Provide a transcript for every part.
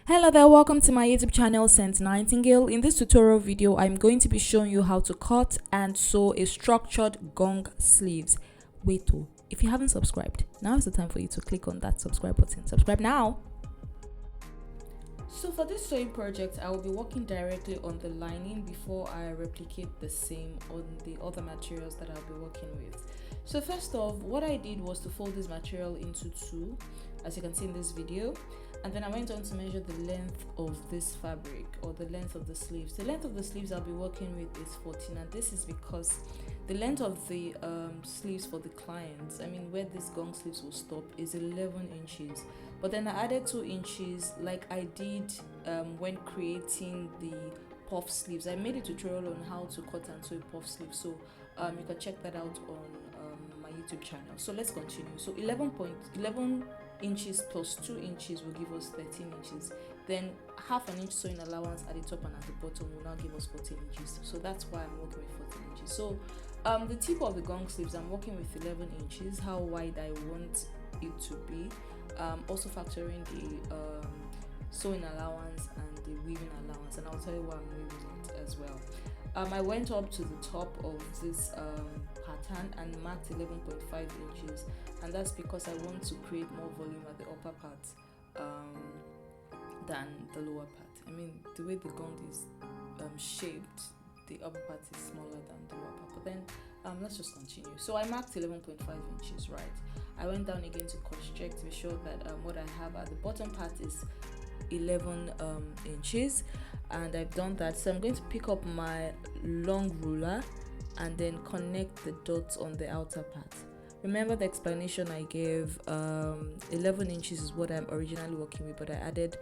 Hello there, welcome to my YouTube channel Saint Nightingale. In this tutorial video, I'm going to be showing you how to cut and sew a structured gong sleeves. Wait, if you haven't subscribed, now is the time for you to click on that subscribe button. Subscribe now. So for this sewing project, I will be working directly on the lining before I replicate the same on the other materials that I'll be working with. So first off, what I did was to fold this material into two, as you can see in this video. And then I went on to measure the length of this fabric, or the length of the sleeves. The length of the sleeves I'll be working with is 14, and this is because the length of the sleeves for the clients, where this gong sleeves will stop, is 11 inches. But then I added 2 inches like I did when creating the puff sleeves. I made a tutorial on how to cut and sew a puff sleeve, so you can check that out on my YouTube channel. So let's continue. So 11 inches plus 2 inches will give us 13 inches. Then half an inch sewing allowance at the top and at the bottom will now give us 14 inches. So that's why I'm working with 14 inches. So the tip of the gong sleeves, I'm working with 11 inches, how wide I want it to be. Also factoring the sewing allowance and the weaving allowance, and I'll tell you why I'm weaving it as well. I went up to the top of this pattern and marked 11.5 inches, and that's because I want to create more volume at the upper part than the lower part. The way the gong is shaped, the upper part is smaller than the lower part. But then let's just continue. So I marked 11.5 inches, right? I went down again to cross-check to be sure that what I have at the bottom part is 11 inches, and I've done that. So I'm going to pick up my long ruler and then connect the dots on the outer part. Remember the explanation I gave, 11 inches is what I'm originally working with, but I added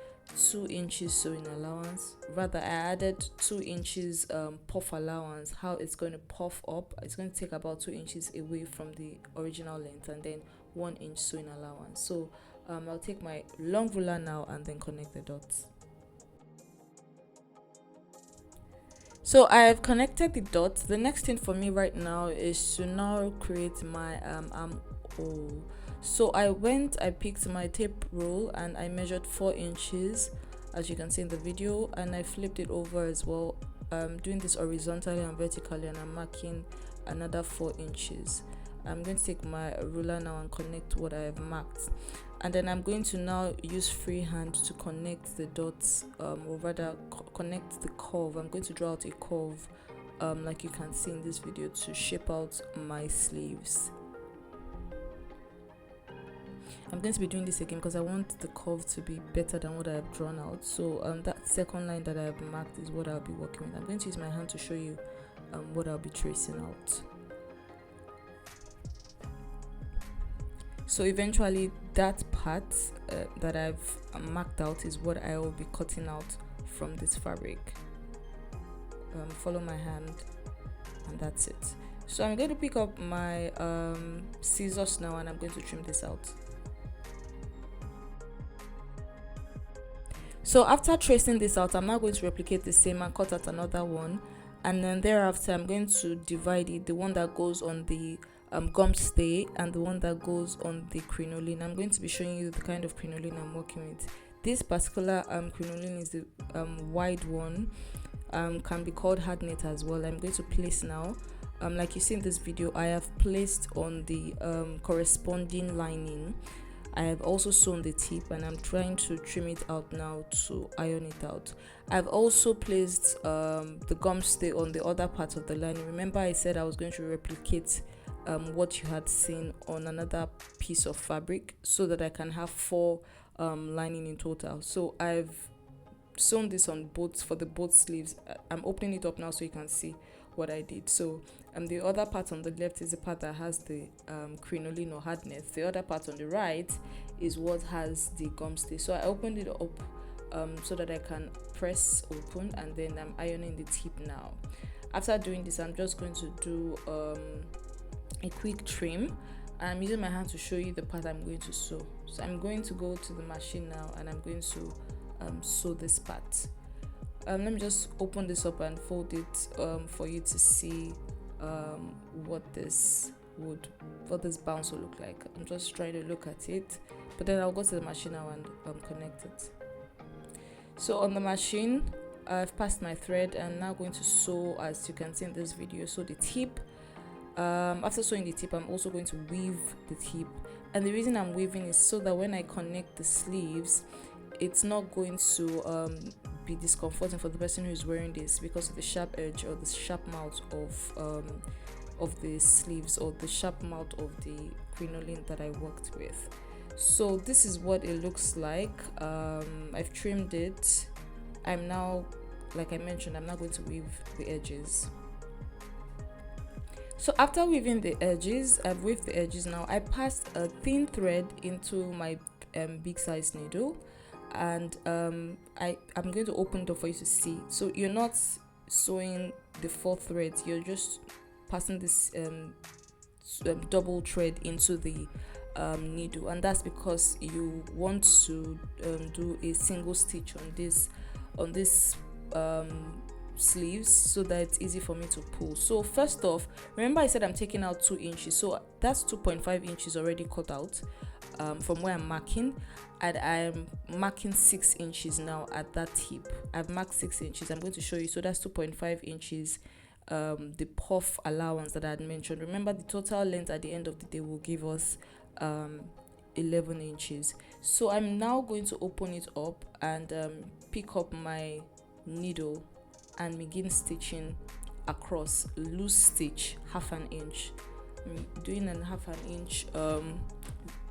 2 inches sewing allowance. Rather, I added 2 inches puff allowance. How it's going to puff up, it's going to take about 2 inches away from the original length, and then 1 inch sewing allowance. So I'll take my long ruler now and then connect the dots. So I've connected the dots. The next thing for me right now is to now create my armhole. So I picked my tape roll and I measured 4 inches, as you can see in the video, and I flipped it over as well, doing this horizontally and vertically, and I'm marking another 4 inches. I'm going to take my ruler now and connect what I have marked, and then I'm going to now use freehand to connect the dots, or rather connect the curve. I'm going to draw out a curve like you can see in this video to shape out my sleeves. I'm going to be doing this again because I want the curve to be better than what I have drawn out. So that second line that I have marked is what I'll be working with. I'm going to use my hand to show you what I'll be tracing out. So eventually that part that I've marked out is what I will be cutting out from this fabric. Follow my hand, and that's it. So I'm going to pick up my scissors now, and I'm going to trim this out. So after tracing this out, I'm now going to replicate the same and cut out another one, and then thereafter I'm going to divide it, the one that goes on the gum stay and the one that goes on the crinoline. I'm going to be showing you the kind of crinoline I'm working with. This particular crinoline is the wide one, can be called hard knit as well. I'm going to place now, like you see in this video, I have placed on the corresponding lining. I have also sewn the tip, and I'm trying to trim it out now to iron it out. I've also placed the gum stay on the other part of the lining. Remember I said I was going to replicate what you had seen on another piece of fabric, so that I can have 4 lining in total. So I've sewn this on for both sleeves. I'm opening it up now so you can see what I did. So the other part on the left is the part that has the crinoline or hard knit. The other part on the right is what has the gum stay. So I opened it up so that I can press open, and then I'm ironing the tip now. After doing this, I'm just going to do a quick trim. I'm using my hand to show you the part I'm going to sew. So I'm going to go to the machine now, and I'm going to sew this part. Let me just open this up and fold it for you to see what this bounce will look like. I'm just trying to look at it, but then I'll go to the machine now and connect it. So on the machine, I've passed my thread and now going to sew, as you can see in this video. So the tip, after sewing the tip, I'm also going to weave the tip, and the reason I'm weaving is so that when I connect the sleeves, it's not going to be discomforting for the person who is wearing this, because of the sharp edge or the sharp mouth of the sleeves, or the sharp mouth of the crinoline that I worked with. So this is what it looks like. I've trimmed it. I'm now, like I mentioned, I'm now going to weave the edges. So after weaving the edges, I've weaved the edges. Now I passed a thin thread into my big size needle, and I'm going to open it up for you to see. So you're not sewing the 4 threads, you're just passing this double thread into the needle, and that's because you want to do a single stitch on this sleeves, so that it's easy for me to pull. So first off, remember I said I'm taking out 2 inches, so that's 2.5 inches already cut out from where I'm marking, and I'm marking 6 inches now at that tip. I've marked 6 inches. I'm going to show you. So that's 2.5 inches, the puff allowance that I had mentioned. Remember, the total length at the end of the day will give us 11 inches. So I'm now going to open it up and pick up my needle and begin stitching across. Loose stitch, half an inch. I'm doing a half an inch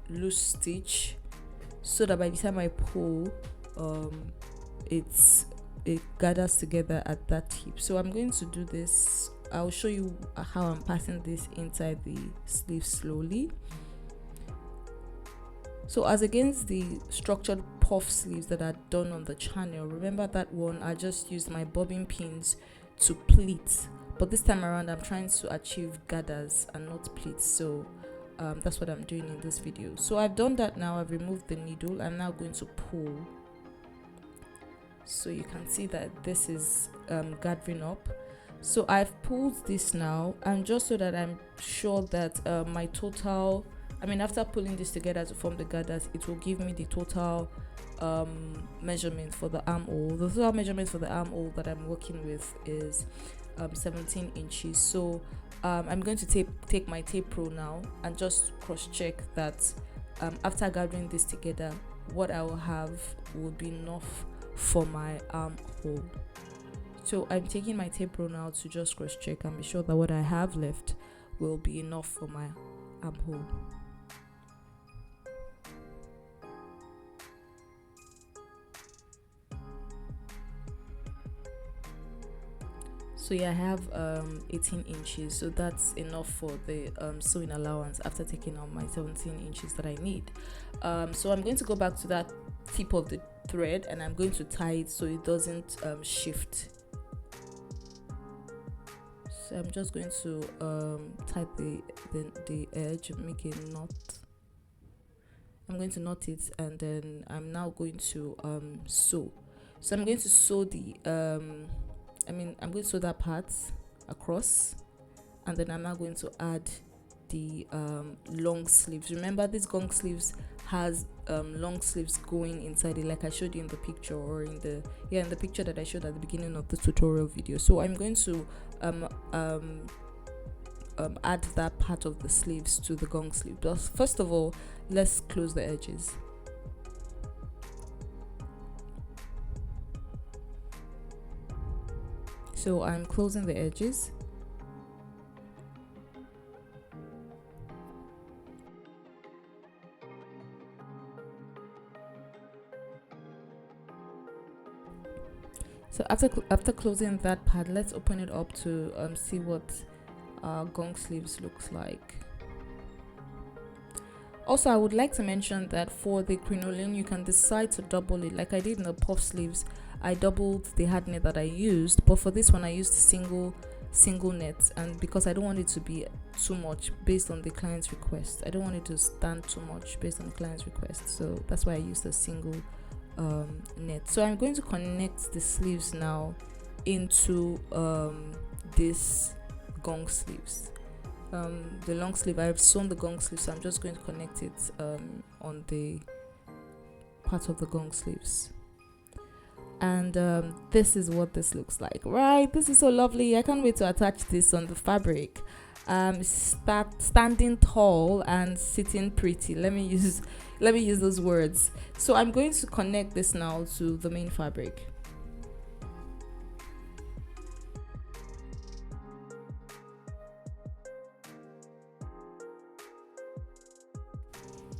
loose stitch, so that by the time I pull, it gathers together at that tip. So I'm going to do this. I'll show you how I'm passing this inside the sleeve slowly. So as against the structured puff sleeves that are done on the channel, remember that one I just used my bobbin pins to pleat, but this time around I'm trying to achieve gathers and not pleats. So that's what I'm doing in this video. So I've done that now. I've removed the needle. I'm now going to pull. So you can see that this is gathering up. So I've pulled this now, and just so that I'm sure that my total, after pulling this together to form the gathers, it will give me the total measurement for the armhole. The total measurement for the armhole that I'm working with is 17 inches. So I'm going to take my tape roll now and just cross check that after gathering this together, what I will have will be enough for my armhole. So I'm taking my tape roll now to just cross check and be sure that what I have left will be enough for my armhole. So yeah, I have 18 inches, so that's enough for the sewing allowance after taking out my 17 inches that I need. So I'm going to go back to that tip of the thread, and I'm going to tie it so it doesn't shift. So I'm just going to tie the edge, make a knot. I'm going to knot it, and then I'm now going to sew. So I'm going to sew the I'm going to sew that part across, and then I'm now going to add the long sleeves. Remember, this Gong sleeves has long sleeves going inside it, like I showed you in the picture, or in the picture that I showed at the beginning of the tutorial video. So I'm going to add that part of the sleeves to the Gong sleeve. But first of all, let's close the edges. So I'm closing the edges. So after closing that part, let's open it up to see what Gong sleeves looks like. Also, I would like to mention that for the crinoline, you can decide to double it, like I did in the puff sleeves. I doubled the hard net that I used, but for this one I used single net, and because I don't want it to be too much based on the client's request. I don't want it to stand too much based on the client's request, so that's why I used a single net. So I'm going to connect the sleeves now into this Gong sleeves. The long sleeve, I've sewn the Gong sleeve, so I'm just going to connect it on the part of the Gong sleeves. and this is what this looks like, right? This is so lovely. I can't wait to attach this on the fabric. Start standing tall and sitting pretty. Let me use those words. So I'm going to connect this now to the main fabric.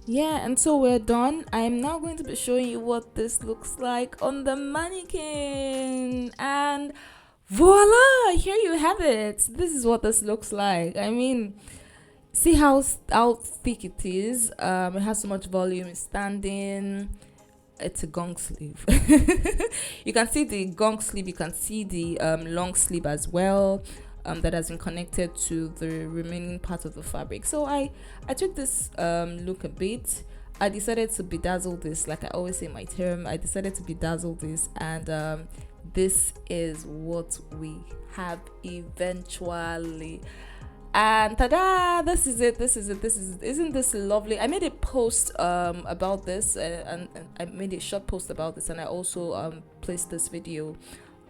Yeah, and so we're done. I am now going to be showing you what this looks like on the mannequin, and voila, here you have it. This is what this looks like. I mean, see how thick it is. It has so much volume. It's standing. It's a gong sleeve. You can see the gong sleeve. You can see the long sleeve as well. That has been connected to the remaining part of the fabric. So I took this look a bit. I decided to bedazzle this, like I always say in my term. I decided to bedazzle this, and this is what we have eventually. And tada, this is it. Isn't this lovely? I made a post about this, and I made a short post about this, and I also placed this video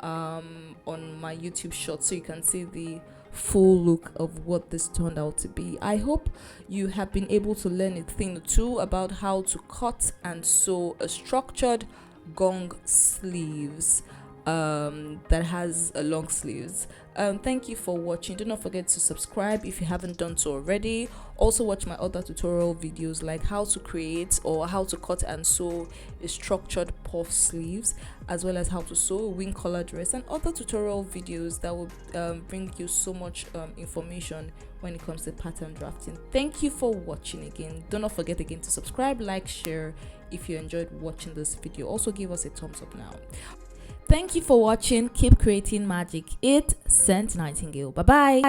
on my YouTube short, so you can see the full look of what this turned out to be. I hope you have been able to learn a thing or two about how to cut and sew a structured gong sleeves that has a long sleeves. Thank you for watching. Do not forget to subscribe if you haven't done so already. Also watch my other tutorial videos, like how to create or how to cut and sew a structured puff sleeves, as well as how to sew a wing collar dress, and other tutorial videos that will bring you so much information when it comes to pattern drafting. Thank you for watching again. Do not forget again to subscribe, like, share if you enjoyed watching this video. Also give us a thumbs up now. Thank you for watching. Keep creating magic. It sent Nightingale. Bye bye.